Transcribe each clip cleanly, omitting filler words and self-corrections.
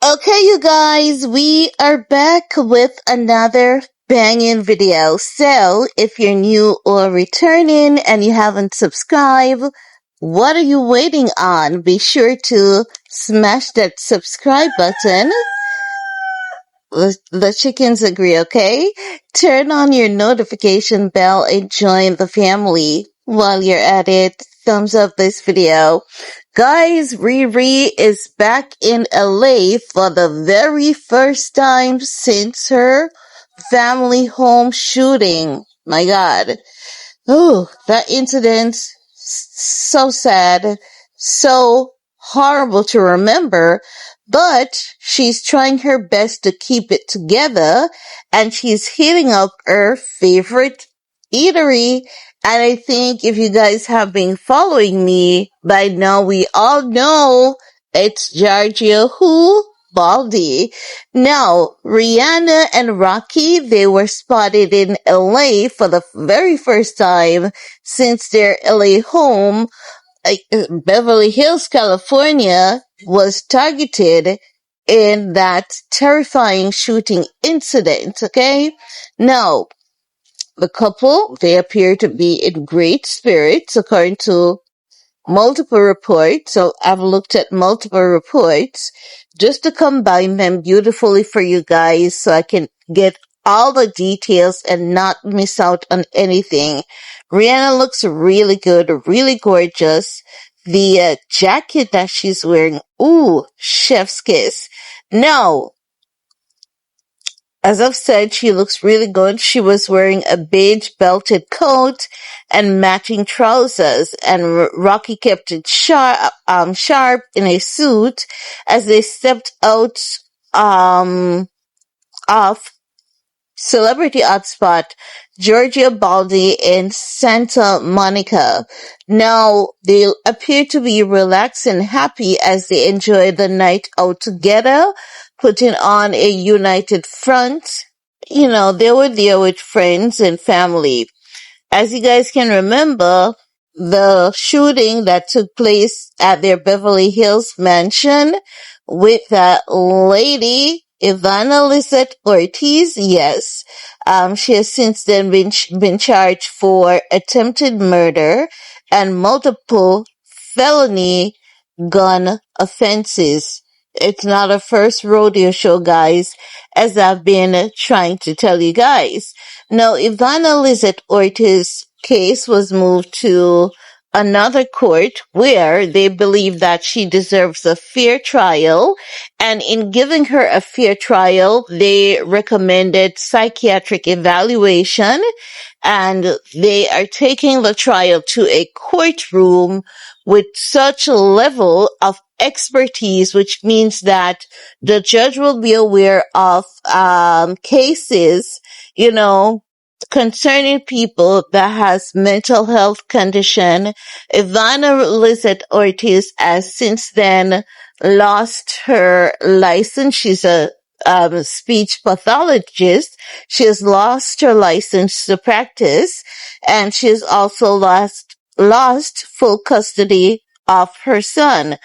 Okay, you guys, we are back with another banging video. So, if you're new or returning and you haven't subscribed, what are you waiting on? Be sure to smash that subscribe button. The chickens agree, okay? Turn on your notification bell and join the family. While you're at it, thumbs up this video. Guys, Riri is back in LA for the very first time since her family home shooting. My God. Oh, that incident, so sad, so horrible to remember, but she's trying her best to keep it together, and she's hitting up her favorite eatery. And I think if you guys have been following me by now, we all know it's Giorgio who? Baldi. Now, Rihanna and Rocky, they were spotted in LA for the very first time since their LA home, Beverly Hills, California, was targeted in that terrifying shooting incident, okay? Now, the couple, they appear to be in great spirits according to multiple reports. So I've looked at multiple reports just to combine them beautifully for you guys so I can get all the details and not miss out on anything. Rihanna looks really good, really gorgeous. The jacket that she's wearing, ooh, chef's kiss. Now, as I've said, she looks really good. She was wearing a beige belted coat and matching trousers, and Rocky kept it sharp in a suit as they stepped out, of celebrity hotspot Giorgio Baldi in Santa Monica. Now, they appear to be relaxed and happy as they enjoy the night out together, putting on a united front. You know, they were there with friends and family. As you guys can remember, the shooting that took place at their Beverly Hills mansion with that lady, Ivana Lizette Ortiz, yes. She has since then been charged for attempted murder and multiple felony gun offenses. It's not a first rodeo show, guys, as I've been trying to tell you guys. Now, Ivana Lizette Ortiz's case was moved to another court where they believe that she deserves a fair trial. And in giving her a fair trial, they recommended psychiatric evaluation, and they are taking the trial to a courtroom with such a level of expertise, which means that the judge will be aware of cases, you know, concerning people that has mental health condition. Ivana Lizette Ortiz has since then lost her license. She's a speech pathologist. She has lost her license to practice, and she has also lost full custody of her son.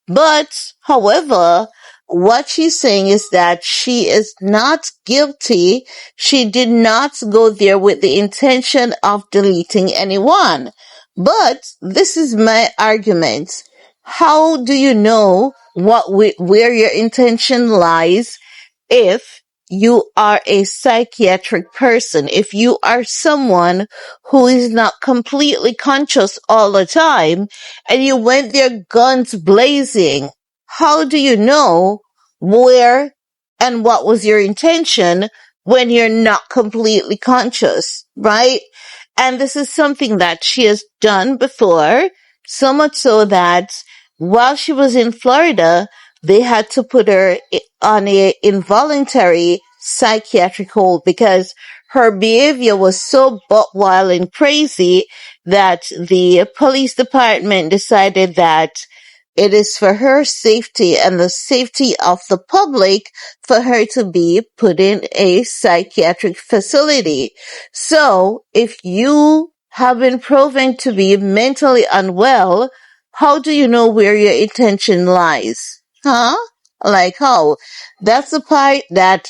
But, however, what she's saying is that she is not guilty. She did not go there with the intention of deleting anyone. But this is my argument. How do you know where your intention lies if you are a psychiatric person, if you are someone who is not completely conscious all the time and you went there guns blazing? How do you know where and what was your intention when you're not completely conscious, right? And this is something that she has done before, so much so that while she was in Florida, they had to put her on a involuntary psychiatric hold because her behavior was so buck wild and crazy that the police department decided that it is for her safety and the safety of the public for her to be put in a psychiatric facility. So, if you have been proven to be mentally unwell, how do you know where your intention lies? Huh? Like how? That's the part that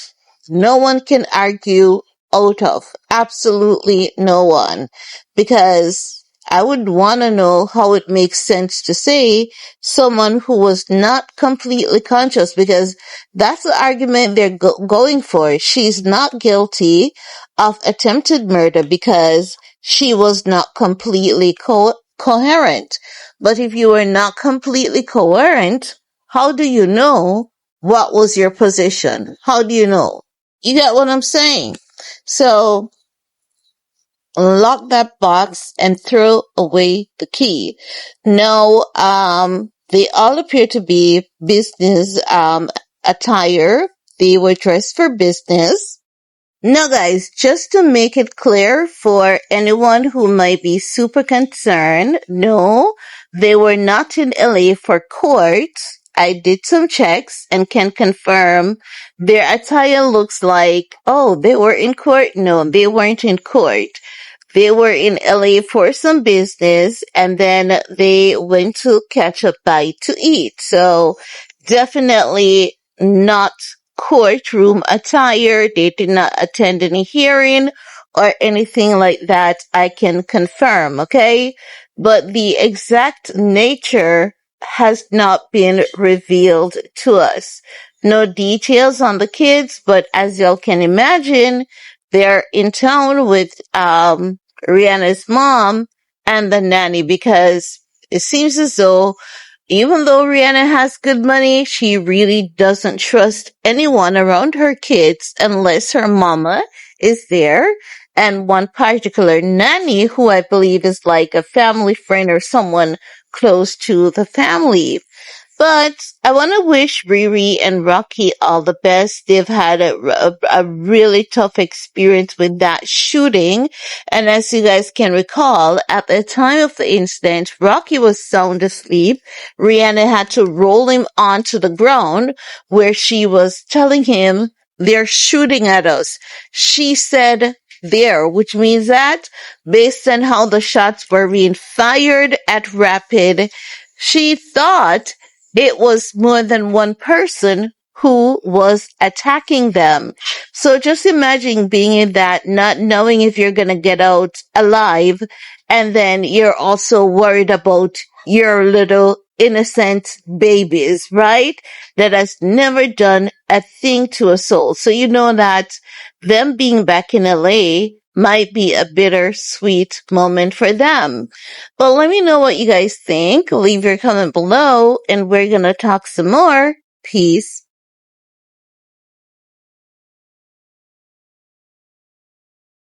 no one can argue out of. Absolutely no one. Because I would want to know how it makes sense to say someone who was not completely conscious, because that's the argument they're going for. She's not guilty of attempted murder because she was not completely coherent. But if you were not completely coherent, how do you know what was your position? How do you know? You get what I'm saying? So lock that box and throw away the key. Now, they all appear to be business attire. They were dressed for business. Now, guys, just to make it clear for anyone who might be super concerned, no, they were not in LA for court. I did some checks and can confirm their attire looks like, oh, they were in court. No, they weren't in court. They were in LA for some business and then they went to catch a bite to eat. So definitely not courtroom attire. They did not attend any hearing or anything like that. I can confirm, okay? But the exact nature has not been revealed to us. No details on the kids, but as y'all can imagine, they're in town with Rihanna's mom and the nanny, because it seems as though even though Rihanna has good money, she really doesn't trust anyone around her kids unless her mama is there. And one particular nanny who I believe is like a family friend or someone close to the family. But I want to wish Riri and Rocky all the best. They've had a really tough experience with that shooting. And as you guys can recall, at the time of the incident, Rocky was sound asleep. Rihanna had to roll him onto the ground where she was telling him, they're shooting at us. She said there, which means that based on how the shots were being fired at rapid, she thought it was more than one person who was attacking them. So just imagine being in that, not knowing if you're going to get out alive. And then you're also worried about your little innocent babies, right? That has never done a thing to a soul. So you know that them being back in LA might be a bittersweet moment for them. But let me know what you guys think. Leave your comment below and we're going to talk some more. Peace.